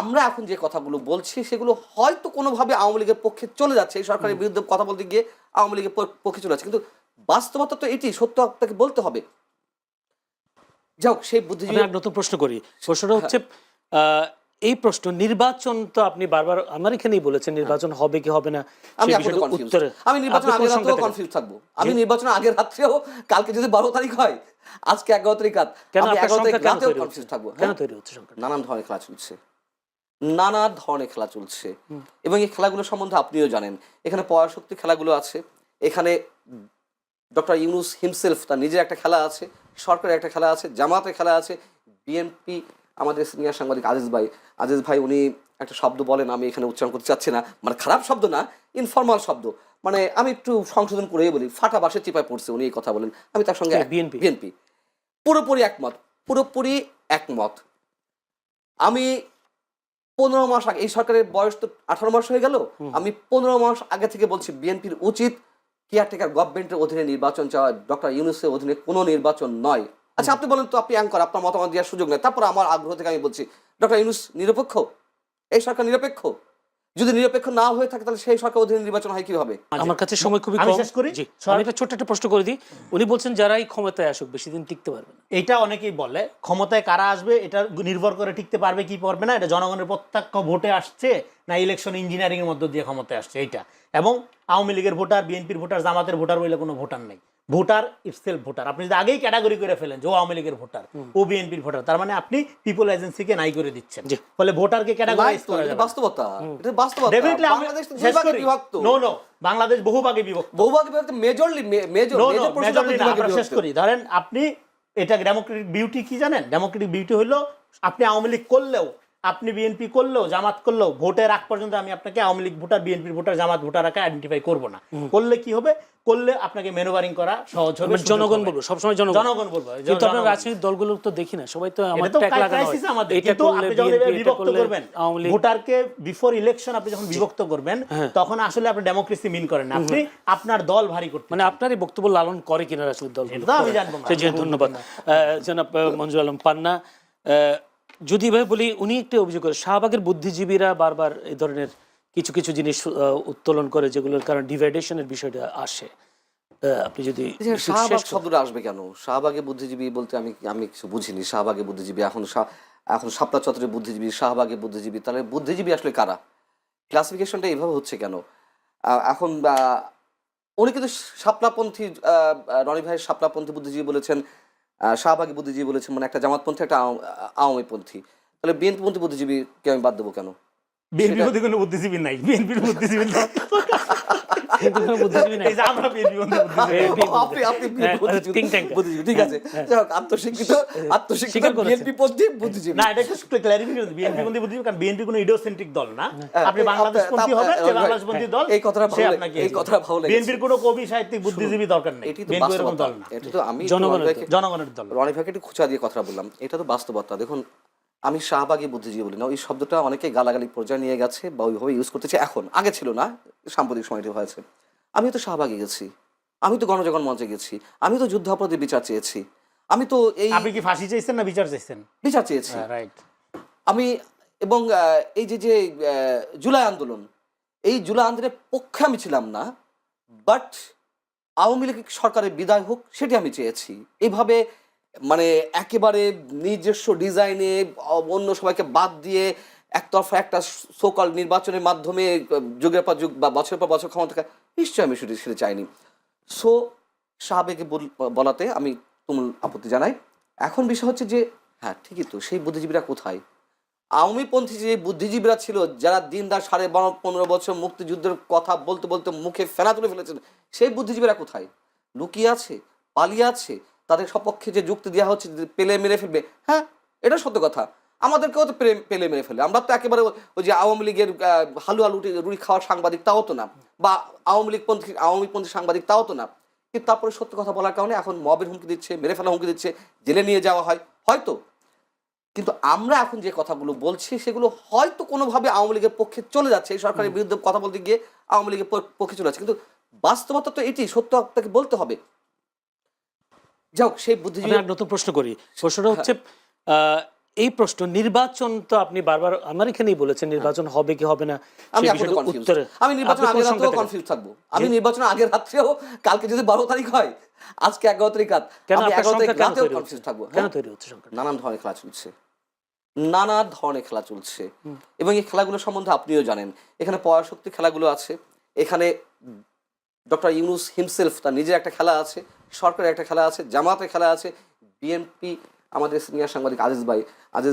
আমরা এখন যে কথাগুলো বলছি সেগুলো হয়তো কোনোভাবে আওয়ামী লীগের পক্ষে চলে যাচ্ছে, এই সরকারের বিরুদ্ধে কথা বলতে গিয়ে আওয়ামী লীগের পক্ষে চলে যাচ্ছে, কিন্তু বাস্তবতা তো এটি, সত্য আপনাকে বলতে হবে। যাও সেই বুদ্ধিজীবী। নতুন প্রশ্ন করি, প্রশ্নটা হচ্ছে এই প্রশ্ন নির্বাচন তো আপনি বারবার আমার এখানেই বলেছেন নির্বাচন হবে কি হবে না, আমি আমি নির্বাচন আগের রাত্রেও কনফিউজ থাকবো, আমি নির্বাচন আগের রাত্রেও, কালকে যদি 12 তারিখ হয়, আজকে 11 তারিখ রাত, আমি 11 তারিখ রাতেও কনফিউজ থাকবো। কেন তৈরি হচ্ছে সংকট? নানান ধরনের খেলা চলছে, নানা ধরনের খেলা চলছে, এবং এই খেলাগুলো সম্বন্ধে আপনিও জানেন। এখানে পরাশক্তি খেলাগুলো আছে, এখানে ডক্টর ইউনূস হিমসেলফ তার নিজের একটা খেলা আছে, সরকারের একটা খেলা আছে, জামাতের খেলা আছে, বিএনপি, আমাদের সিনিয়র সাংবাদিক আজিজ ভাই উনি একটা শব্দ বলেন, আমি এখানে উচ্চারণ করতে চাচ্ছি না, মানে খারাপ শব্দ না, ইনফর্মাল শব্দ, মানে আমি একটু সংশোধন করেই বলি, ফাটা বাসে চিপায় পড়ছে উনি এই কথা বলেন, আমি তার সঙ্গে বিএনপি পুরোপুরি একমত। আমি 15 মাস আগে, এই সরকারের বয়স তো 18 মাস হয়ে গেল, আমি 15 মাস আগে থেকে বলছি বিএনপির উচিত কেয়ারটেকার গভর্নমেন্টের অধীনে নির্বাচন চাওয়া, ডক্টর ইউনূসের অধীনে কোনো নির্বাচন নয়। আচ্ছা আপনি বলেন তো, আপনি অ্যাঙ্কর, আপনার মতামত দেওয়ার সুযোগ নেই, তারপর আমার আগ্রহ থেকে আমি বলছি ডক্টর ইউনূস নিরপেক্ষ, এই সরকার নিরপেক্ষ? যদি নিরপেক্ষ না হয়ে থাকে তাহলে সেই সরকার অধীনে নির্বাচন হয় কিভাবে? আমার কাছে সময় খুবই কম, আমি একটা ছোট্ট একটা প্রশ্ন করে দিই। উনি বলছেন যারাই ক্ষমতায় আসুক বেশি দিন টিকতে পারবে না, এটা অনেকেই বলে। ক্ষমতায় কারা আসবে এটা নির্ভর করে টিকতে পারবে কি পারবে না, এটা জনগণের প্রত্যক্ষ ভোটে আসছে না ইলেকশন ইঞ্জিনিয়ারিং এর মধ্য দিয়ে ক্ষমতায় আসছে এইটা। এবং আওয়ামী লীগের ভোটার, বিএনপির ভোটার, জামাতের ভোটার বলে কোনো ভোটার নেই। Voter itself voter. আপনি যদি আগেই ক্যাটাগরি করে ফেলেন যে ও আওয়ামী লীগের ভোটার, ও বিএনপির ভোটার, তার মানে আপনি পিপল এজেন্সিকে নাই করে দিচ্ছেন। ফলে ভোটারকে ক্যাটাগরাইজ করা যাবে। বাস্তবতা, এটা বাস্তবতা। বাংলাদেশ তো দুই ভাগে বিভক্ত। নো, বাংলাদেশ বহুভাগে বিভক্ত। মেজরলি আমরা শেষ করি। ধরেন আপনি, এটা ডেমোক্রেটিক বিউটি কি জানেন? ডেমোক্রেটিক বিউটি হলো আপনি আওয়ামী লীগ করলেও, আপনি বিএনপি করলেও, জামাত করলেও, ভোটের আগ পর্যন্ত আমি আপনাকে আওয়ামী লীগ ভোটার, বিএনপির ভোটার, জামাত ভোটারকে আইডেন্টিফাই করব না। করলে কি হবে? করলে আপনাকে ম্যানুভারিং করা সহজ হবে। জনগণ বলবো, সবসময় জনগণ বলবো। কিন্তু আপনার রাজনৈতিক দলগুলো তো দেখি না, সবাই তো আমার ট্যাগ লাগানো হয়। এটা তো আপনি যখন বিভক্ত করবেন ভোটারকে, বিফোর ইলেকশন আপনি যখন বিভক্ত করবেন, তখন আসলে আপনি ডেমোক্রেসি মিন করেন না, আপনি আপনার দল ভারী করতে, মানে আপনার এই বক্তব্য লালন করে কিনা রাজনৈতিক দল, এটা আমি জানবো না। ধন্যবাদ জনাব মঞ্জুর আলম পান্না। যদি ভাই বলি, উনি একটা অভিযোগ করে শাহবাগের বুদ্ধিজীবীরা বারবার এই ধরনের কিছু কিছু জিনিস উত্তোলন করে যেগুলোর কারণে ডিভাইডেশনের বিষয়টা আসে। আপনি যদি শাহবাগ শব্দটা আসবে কেন? শাহবাগে বুদ্ধিজীবী বলতে আমি কিছু বুঝিনি। শাহবাগে বুদ্ধিজীবী, এখন শাপলা চত্বরের বুদ্ধিজীবী, শাহবাগে বুদ্ধিজীবী, তাহলে বুদ্ধিজীবী আসলে কারা? ক্লাসিফিকেশনটা এইভাবে হচ্ছে কেন? এখন উনি কিন্তু শাপলাপন্থী, রনি ভাইয়ের শাপলাপন্থী বুদ্ধিজীবী বলেছেন, শাহবাগী বুদ্ধিজীবী বলেছেন, মানে একটা জামাতপন্থী একটা আওয়ামীপন্থী, তাহলে বিএনপিপন্থী বুদ্ধিজীবীকে আমি বাদ দেবো কেন? বিএনপির কোনো বুদ্ধিজীবী নাই, বিএনপির বুদ্ধিজীবী ঠিক আছে, আত্মশিক্ষিত বিএনপিপন্থী বুদ্ধিজীবী না, এটা একটু ক্লারিফিকেশন। বিএনপিপন্থী বুদ্ধিজীবী, কারণ বিএনপি কোনো ইডিওসেন্ট্রিক দল না। আপনি বাংলাদেশপন্থী হবেন, যে বাংলাদেশপন্থী দল, এই কথাটা ভালো লাগে। বিএনপির কোনো কবি সাহিত্যিক বুদ্ধিজীবী দরকার নেই, বিএনপি এরকম দল না। এটা তো আমি জনগণের দল। রনি ভাইকে একটু খুঁচা দিয়ে কথা বললাম, এটা তো বাস্তবতা। দেখুন, আমি শাহবাগী বুদ্ধিজীবী বলি না, ওই শব্দটা অনেকে গালাগালি পর্যায়ে নিয়ে গেছে বা ওইভাবে ইউজ করতেছে এখন, আগে ছিল না, সাম্প্রতিক সময়টি হয়েছে। আমি তো শাহবাগে গেছি, আমি তো গণজাগরণ মঞ্চে গেছি, আমি তো যুদ্ধাপরাধীর বিচার চেয়েছি, আমি তো এই, আপনি কি ফাঁসি চাইছেন না বিচার চাইছেন? বিচার চেয়েছি, রাইট। আমি, এবং এই যে জুলাই আন্দোলন, এই জুলাই আন্দোলনের পক্ষে আমি ছিলাম না, বাট আওয়ামী লীগ সরকারের বিদায় হোক সেটি আমি চেয়েছি। এইভাবে মানে একেবারে নিজস্ব ডিজাইনে অন্য সবাইকে বাদ দিয়ে একতরফা একটা সোকল নির্বাচনের মাধ্যমে যুগের পর যুগ বা বছরের পর বছর ক্ষমতা, নিশ্চয়ই আমি সেটা চাইনি। সো শাহবাগে বলাতে আমি তুমুল আপত্তি জানাই। এখন বিষয় হচ্ছে যে, হ্যাঁ ঠিকই তো, সেই বুদ্ধিজীবীরা কোথায়? আওয়ামীপন্থী যে বুদ্ধিজীবীরা ছিল, যারা দিনদার 15.5 বছর মুক্তিযুদ্ধের কথা বলতে বলতে মুখে ফেনা তুলে ফেলেছেন, সেই বুদ্ধিজীবীরা কোথায়? লুকিয়ে আছে, পালিয়ে আছে? তাদের সপক্ষে যে যুক্তি দেওয়া হচ্ছে পেলে মেরে ফেলবে, হ্যাঁ এটা সত্য কথা, আমাদেরকেও তো পেলে মেরে ফেলে। আমরা তো একেবারে ওই যে আওয়ামী লীগের হালুয়া রুটি খাওয়ার সাংবাদিক তাও তো না, বা আওয়ামীপন্থী সাংবাদিক তাও তো না, কিন্তু তারপরে সত্য কথা বলার কারণে এখন মবের হুমকি দিচ্ছে, মেরে ফেলা হুমকি দিচ্ছে, জেলে নিয়ে যাওয়া হয় হয়তো। কিন্তু আমরা এখন যে কথাগুলো বলছি সেগুলো হয়তো কোনোভাবে আওয়ামী লীগের পক্ষে চলে যাচ্ছে, এই সরকারের বিরুদ্ধে কথা বলতে গিয়ে আওয়ামী লীগের পক্ষে চলে যাচ্ছে, কিন্তু বাস্তবতা তো এটি, সত্য আপনাকে বলতে হবে। যাও সেই বুদ্ধিজীবী। নতুন প্রশ্ন করি, প্রশ্নটা হচ্ছে এই প্রশ্ন নির্বাচন তো আপনি বারবার আমার এখানেই বলেছেন নির্বাচন হবে কি হবে না আমি সেই এখনো বিষয়টা confused। উত্তরে আমি নির্বাচন আপনি কোন আগের রাতেও সংখ্যাটা- কনফিউজ থাকবো। আমি নির্বাচন আগের রাত্রেও, কালকে যদি 12 তারিখ হয়, আজকে 11 তারিখ রাত, কেন আমি আপনার 11 সংখ্যা তারিখ কেন রাতেও তৈরি হচ্ছে? কনফিউজ থাকবো। কেন তৈরি হচ্ছে সংখ্যা? নানান ধরনের খেলা চলছে, নানা ধরনের খেলা চলছে, এবং এই খেলাগুলো সম্বন্ধে আপনিও জানেন। এখানে পরাশক্তি খেলাগুলো আছে, এখানে ডক্টর ইউনূস হিমসেলফ তার নিজের একটা খেলা আছে, সরকারের একটা খেলা আছে, জামাতের খেলা আছে, বিএনপি, আমাদের সিনিয়র সাংবাদিক আজিজ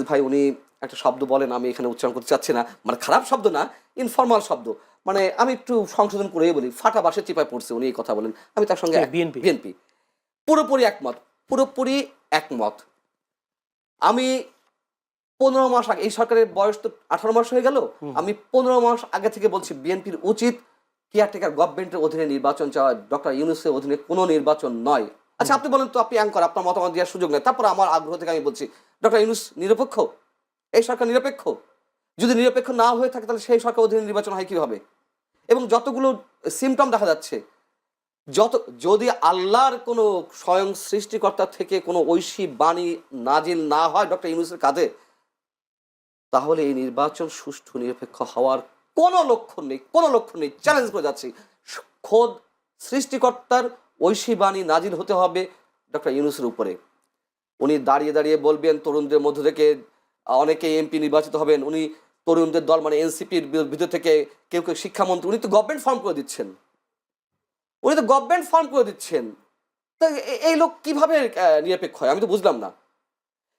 ভাই উনি একটা শব্দ বলেন, আমি এখানে উচ্চারণ করতে চাচ্ছি না, মানে খারাপ শব্দ না, ইনফর্মাল শব্দ, মানে আমি একটু সংশোধন করেই বলি, ফাটা বাসের চিপায় পড়ছে, উনি এই কথা বলেন, আমি তার সঙ্গে BNP বিএনপি পুরোপুরি একমত। আমি 15 মাস আগে, এই সরকারের বয়স তো 18 মাস হয়ে গেল, আমি 15 মাস আগে থেকে বলছি বিএনপির উচিত কেয়ারটেকার গভর্নমেন্টের অধীনে নির্বাচন চাওয়া, ডক্টর ইউনূসের অধীনে কোনো নির্বাচন নয়। আচ্ছা আপনি বলেন তো, আপনি অ্যাঙ্কর, আপনার মতামত দেওয়ার সুযোগ নেই, তারপর আমার আগ্রহ থেকে আমি বলছি ডক্টর ইউনূস নিরপেক্ষ, এই সরকার নিরপেক্ষ? যদি নিরপেক্ষ না হয়ে থাকে তাহলে সেই সরকার অধীনে নির্বাচন হয় কীভাবে? এবং যতগুলো সিমটম দেখা যাচ্ছে, যদি আল্লাহর কোনো স্বয়ং সৃষ্টিকর্তা থেকে কোনো ঐশী বাণী নাজিল না হয় ডক্টর ইউনূসের কাঁধে, তাহলে এই নির্বাচন সুষ্ঠু নিরপেক্ষ হওয়ার কোনো লক্ষণ নেই, চ্যালেঞ্জ করে যাচ্ছি। খোদ সৃষ্টিকর্তার ঐশী বাণী নাজিল হতে হবে ডক্টর ইউনূসের উপরে। উনি দাঁড়িয়ে বলবেন তরুণদের মধ্য থেকে অনেকে এমপি নির্বাচিত হবেন, উনি তরুণদের দল মানে এনসিপির ভিতর থেকে কেউ শিক্ষামন্ত্রী, উনি তো গভর্নমেন্ট ফর্ম করে দিচ্ছেন, তো এই লোক কিভাবে নিরপেক্ষ হয়? আমি তো বুঝলাম না।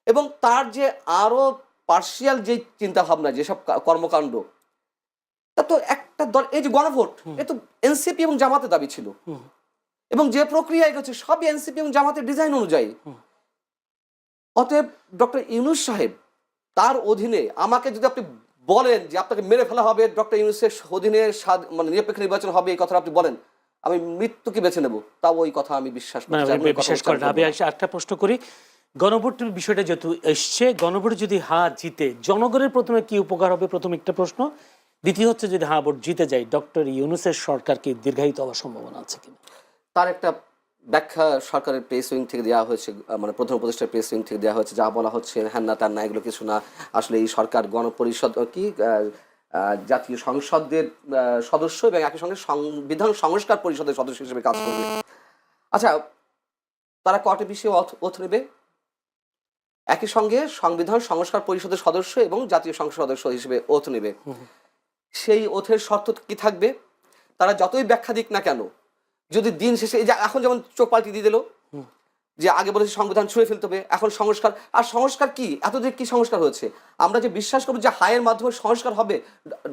এবং তার যে আরো পার্শিয়াল যে চিন্তা ভাবনা, যেসব কর্মকাণ্ড, তা তো একটা দল, এই যে গণভোট, এ তো এনসিপি এবং জামাতের দাবি ছিল, এবং যে প্রক্রিয়া এগোচ্ছে সবই এনসিপি এবং জামাতের ডিজাইন অনুযায়ী। অতএব ডক্টর ইউনূস সাহেব, তার অধীনে আমাকে যদি আপনি বলেন যে আপনাকে মেরে ফেলা হবে, ডক্টর ইউনূসের অধীনে মানে নিরপেক্ষ নির্বাচন হবে, এই কথাটা আপনি বলেন, আমি মৃত্যুকে বেছে নেব, তাও ওই কথা আমি বিশ্বাস করি না। বিশ্বাস করেন? আমি একটা প্রশ্ন করি, গণভোটের বিষয়টা যেহেতু এসছে, গণভোট যদি জিতে জনগণের প্রথমে কি উপকার হবে, প্রথম একটা প্রশ্ন। দ্বিতীয় হচ্ছে যদি ভোট জিতে যায়, ডক্টর ইউনূসের সরকার কি দীর্ঘায়িত হওয়ার সম্ভাবনা আছে কিনা? তার একটা ব্যাখ্যা সরকারের প্রেস উইং থেকে দেওয়া হয়েছে, মানে প্রধান উপদেষ্টার প্রেস উইং থেকে দেওয়া হয়েছে, যা বলা হচ্ছে হ্যাঁ না তার না, এগুলো কিছু না। আসলে এই সরকার গণপরিষদ জাতীয় সংসদের সদস্য এবং একই সঙ্গে সংবিধান সংস্কার পরিষদের সদস্য হিসেবে কাজ করবে। আচ্ছা, তারা কয়টা বিষয়ে ওথ নেবে? একই সঙ্গে সংবিধান সংস্কার পরিষদের সদস্য এবং জাতীয় সংসদ সদস্য হিসেবে ওথ নেবে। সেই ওথের শর্ত কি থাকবে? তারা যতই ব্যাখ্যা দিক না কেন, যদি দিন শেষে, এই যে এখন যেমন চোখ পাল্টি দিয়ে দিল, যে আগে বলেছে সংবিধান ছুঁড়ে ফেলতে হবে, এখন সংস্কার, আর সংস্কার কি? এতদিন কি সংস্কার হয়েছে? আমরা যে বিশ্বাস করব যে হায়ের মাধ্যমে সংস্কার হবে,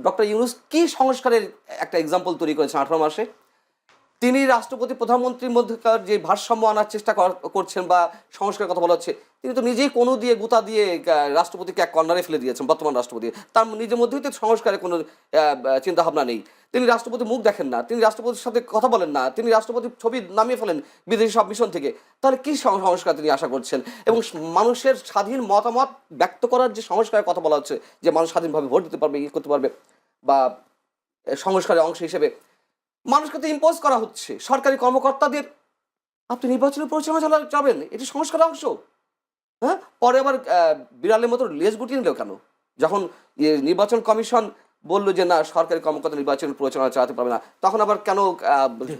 ডক্টর ইউনূস কি সংস্কারের একটা এক্সাম্পল তৈরি করেছেন 18 মাসে? তিনি রাষ্ট্রপতি প্রধানমন্ত্রীর মধ্যকার যে ভারসাম্য আনার চেষ্টা করছেন বা সংস্কারের কথা বলা হচ্ছে, তিনি তো নিজেই কোনো দিয়ে গুতা দিয়ে রাষ্ট্রপতিকে এক কর্নারে ফেলে দিয়েছেন, বর্তমান রাষ্ট্রপতি। তার নিজের মধ্যেই তো সংস্কারের কোনো চিন্তাভাবনা নেই। তিনি রাষ্ট্রপতি মুখ দেখেন না, তিনি রাষ্ট্রপতির সাথে কথা বলেন না, তিনি রাষ্ট্রপতির ছবি নামিয়ে ফেলেন বিদেশি সব মিশন থেকে। তাহলে কি সংস্কার তিনি আশা করছেন? এবং মানুষের স্বাধীন মতামত ব্যক্ত করার যে সংস্কারের কথা বলা হচ্ছে, যে মানুষ স্বাধীনভাবে ভোট দিতে পারবে, করতে পারবে, বা সংস্কারের অংশ হিসেবে মানুষকে তো ইম্পোজ করা হচ্ছে সরকারি কর্মকর্তাদের। আপনি নির্বাচনের পরিচালনা যাবেন, এটি সংস্কারের অংশ। হ্যাঁ, পরে আবার বিড়ালের মতো লেজ গুটিয়ে নিল কেন? যখন নির্বাচন কমিশন বললো যে না, সরকারি কর্মকর্তা নির্বাচন পরিচালনা চালাতে পারবে না, তখন আবার কেন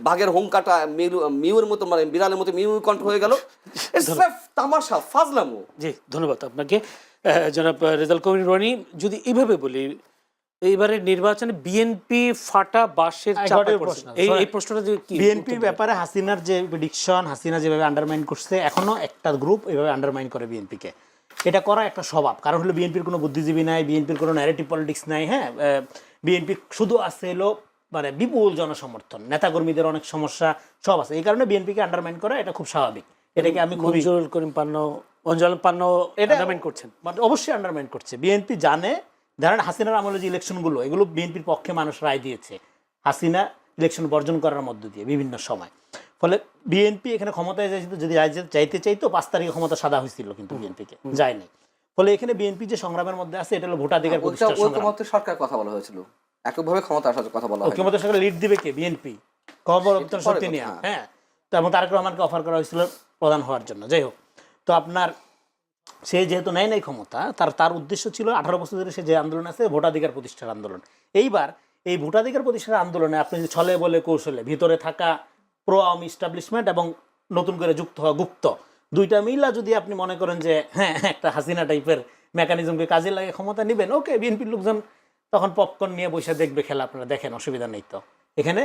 বাঘের হুঙ্কাটা মিউর মতো, মানে বিড়ালের মতো মিউ কণ্ঠ হয়ে গেল? তামাশা, ফাজলামো। জি, ধন্যবাদ আপনাকে জনাব রেজাউল করিম রনি। যদি এইভাবে বলি, এইবারের নির্বাচনে বিএনপি ফাটা বাঁশের চাপায় পড়ছে, এই প্রশ্নটা কি? বিএনপির ব্যাপারে হাসিনার যে প্রেডিকশন, হাসিনা যেভাবে আন্ডারমাইন করছে, এখনো একটা গ্রুপ এইভাবে আন্ডারমাইন করে বিএনপিকে। এটা করা একটা স্বভাব, কারণ হলো বিএনপির কোনো বুদ্ধিজীবী নাই, বিএনপির কোনো ন্যারেটিভ পলিটিক্স নাই। হ্যাঁ, বিএনপি শুধু আছে হলো মানে বিপুল জনসমর্থন, নেতাকর্মীদের অনেক সমস্যা, সব আছে। এই কারণে বিএনপিকে আন্ডারমাইন করা এটা খুব স্বাভাবিক। এটাকে আমি মঞ্জুরুল করিম পান্ন এটা আন্ডারমাইন করছেন, অবশ্যই আন্ডারমাইন করছে। বিএনপি জানে, ধরেন হাসিনার আমলে যে ইলেকশনগুলো, এগুলো বিএনপির পক্ষে মানুষ রায় দিয়েছে হাসিনা ইলেকশন বর্জন করার মধ্য দিয়ে বিভিন্ন সময়। ফলে বিএনপি এখানে ক্ষমতায় যদি চাইতে চাইতো 5 তারিখে ক্ষমতা সাদা হয়েছিল, কিন্তু বিএনপিকে যায়নি। ফলে এখানে বিএনপি যে সংগ্রামের মধ্যে আছে, এটা হলো ভোটাধিকার প্রতিষ্ঠার সংগ্রাম। সরকার কথা বলা হয়েছিল, এককভাবে ক্ষমতা আসার কথা বলা হয়। ক্ষমতা সরকার লিড দিবে কে? বিএনপি, ক্ষমতা শক্তি নিয়ে। হ্যাঁ, তো এবং তারেক রহমানকে অফার করা হয়েছিল প্রধান হওয়ার জন্য। যাই হোক, তো আপনার সে যেহেতু নেয় নাই ক্ষমতা, তার উদ্দেশ্য ছিল 18 বছর ধরে সে যে আন্দোলন আছে ভোটাধিকার প্রতিষ্ঠার আন্দোলন। এইবার এই ভোটাধিকার প্রতিষ্ঠার আন্দোলনে আপনি যদি ছলে বলে কৌশলে ভিতরে থাকা প্রো আওয়ামী ইস্টাবলিশমেন্ট এবং নতুন করে যুক্ত হওয়া গুপ্ত, দুইটা মিলা যদি আপনি মনে করেন যে হ্যাঁ একটা হাসিনা টাইপের মেকানিজমকে কাজে লাগে ক্ষমতা নেবেন, ওকে, বিএনপির লোকজন তখন পপকর্ন নিয়ে বসে দেখবে খেলা, আপনারা দেখেন, অসুবিধা নেই। তো এখানে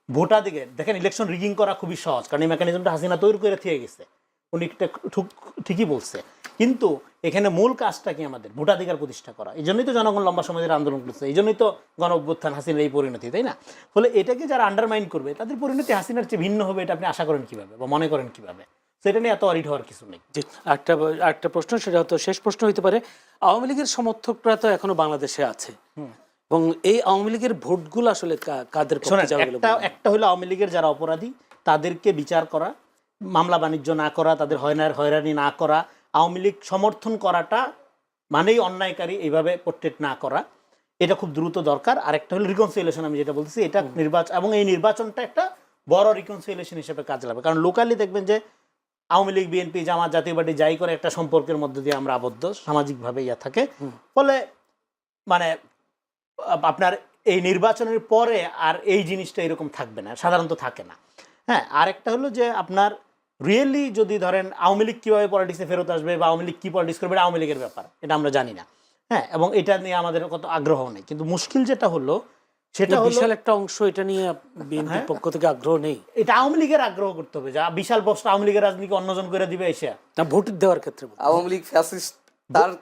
ভোটাধিকার দেখেন, ইলেকশন রিগিং করা খুবই সহজ, কারণ এই মেকানিজমটা হাসিনা তৈরি করে থেকে গেছে, উনি ঠিকই বলছে। কিন্তু এখানে মূল কাজটা কি আমাদের ভোটাধিকার প্রতিষ্ঠা করা। এই জন্যই তো জনগণ লম্বা সময় ধরে আন্দোলন করছে, এই জন্যই তো গণ অভ্যুত্থান, হাসিনার এই পরিণতি, তাই না? ফলে এটাকে যারা আন্ডারমাইন করবে তাদের পরিণতি হাসিনার চেয়ে ভিন্ন হবে, এটা আপনি আশা করেন কিভাবে বা মনে করেন কিভাবে? সেটা নিয়ে এত অরিড হওয়ার কিছু নেই। জি, একটা প্রশ্ন, সেটা হয়তো শেষ প্রশ্ন হতে পারে। আওয়ামী লীগের সমর্থকরা তো এখনো বাংলাদেশে আছে, এবং এই আওয়ামী লীগের ভোটগুলো আসলে কাদের পক্ষে যাবে বলে মনে হয়? একটা হলো আওয়ামী লীগের যারা অপরাধী তাদেরকে বিচার করা, মামলা বাণিজ্য না করা, তাদের হয়রানি না করা, আওয়ামী লীগ সমর্থন করাটা মানেই অন্যায়কারী, এইভাবে পোর্ট্রেট না করা, এটা খুব দ্রুত দরকার। আরেকটা হলো রিকনসিলিয়েশন, আমি যেটা বলতেছি, এটা নির্বাচন, এবং এই নির্বাচনটা একটা বড় রিকনসিলিয়েশন হিসেবে কাজে লাগবে। কারণ লোকালি দেখবেন যে আওয়ামী লীগ, বিএনপি, জামাত, জাতীয় পার্টি যাই করে একটা সম্পর্কের মধ্যে দিয়ে আমরা আবদ্ধ, সামাজিকভাবে ইয়া থাকে। ফলে মানে আপনার এই নির্বাচনের পরে আর এই জিনিসটা এরকম থাকবে না, সাধারণত থাকে না। হ্যাঁ, আরেকটা হলো যে আপনার রিয়েলি যদি ধরেন আওয়ামী লীগ কীভাবে পলিটিক্সে ফেরত আসবে বা আওয়ামী লীগ কী পলিটিক্স করবে, এটা আওয়ামী লীগের ব্যাপার, এটা আমরা জানি না। হ্যাঁ, এবং এটা নিয়ে আমাদের কত আগ্রহ নেই। কিন্তু মুশকিল যেটা হলো সেটা হলো বিশাল একটা অংশ এটা নিয়ে বিএনপির পক্ষ থেকে আগ্রহ নেই। এটা আওয়ামী লীগের আগ্রহ করতে হবে, যা বিশাল বস্তা আওয়ামী লীগের রাজনীতি অন্যজন করে দিবে এসে না, ভোট দেওয়ার ক্ষেত্রে আওয়ামী লীগ ফ্যাসিস্ট,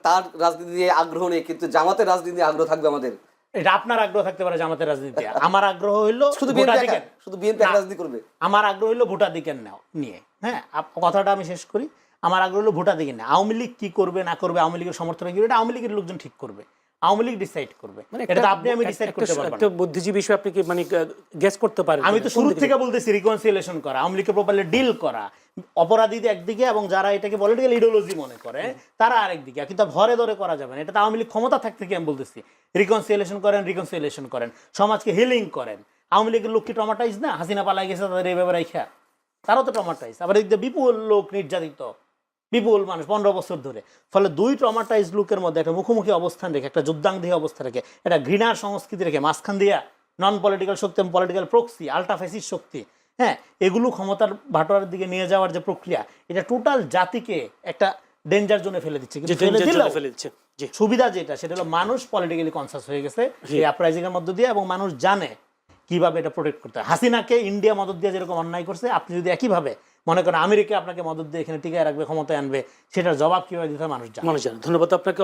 তার রাজনীতি নিয়ে আগ্রহ নেই, কিন্তু জামাতের রাজনীতি নিয়ে আগ্রহ থাকবে আমাদের। এটা আপনার আগ্রহ থাকতে পারে জামাতের রাজনীতি, আমার আগ্রহ হইলো শুধু বিএনপি রাজনীতি করবে। আমার আগ্রহ হইলো ভোটাধিকার নিয়ে। হ্যাঁ, কথাটা আমি শেষ করি। আমার আগ্রহ হলো ভোটাধিকার নিয়ে। আওয়ামী লীগ কি করবে না করবে, আওয়ামী লীগের সমর্থন কি, এটা আওয়ামী লীগের লোকজন ঠিক করবে, আওয়ামী লীগ ডিসাইড করবে। এটা তো আপনি আমি ডিসাইড করতে পারবো না। একটা বুদ্ধিজীবী হিসেবে আপনি কি মানে গেস করতে পারেন? আমি তো শুরু থেকে বলতেছি রিকনসিলিয়েশন করা, আওয়ামী লীগকে প্রপারলি ডিল করা, অপরাধীদের একদিকে এবং যারা এটাকে পলিটিক্যাল ইডিওলজি মনে করে তারা আরেকদিকে, কিন্তু ঘরে ধরে করা যাবে না। এটা তো আওয়ামী লীগ ক্ষমতা থাকতে কি আমি বলতেছি, রিকনসিলিয়েশন করেন, সমাজকে হিলিং করেন। আওয়ামী লীগের লোক কি ট্রমাটাইজ না? হাসিনা পালাই গেছে, তাদের এই ব্যাপারে খেয়া, তারাও তো ট্রমাটাইজ। আবার এদিকে বিপুল লোক নির্যাতিত, বিপুল মানুষ 15 বছর ধরে। ফলে দুই ট্রমাটাইজ লোকের মধ্যে একটা মুখোমুখি অবস্থান রেখে, একটা যুদ্ধাঙ্গী অবস্থা রেখে, একটা ঘৃণার সংস্কৃতি রেখে, মাঝখান দিয়া নন পলিটিক্যাল শক্তি এবং পলিটিক্যাল প্রক্সি, আল্ট্রাফেসিস্ট শক্তি, হ্যাঁ, এগুলো ক্ষমতার বাটোয়ারের দিকে নিয়ে যাওয়ার যে প্রক্রিয়া, এটা টোটাল জাতিকে একটা ডেঞ্জার জোনে ফেলে দিচ্ছে। কিন্তু সুবিধা যেটা, সেটা হলো মানুষ পলিটিক্যালি কনসাস হয়ে গেছে এই আপরাইজিং এর মধ্য দিয়ে, এবং মানুষ জানে কিভাবে এটা প্রোটেক্ট করতে হয়। হাসিনাকে ইন্ডিয়া মদত দিয়ে যেরকম অন্যায় করছে, আপনি যদি একইভাবে মনে করেন আমেরিকা আপনাকে মদত দিয়ে এখানে টিকায় রাখবে, ক্ষমতায় আনবে, সেটার জবাব কিভাবে দিতে হয় মানুষ জানে। ধন্যবাদ আপনাকে।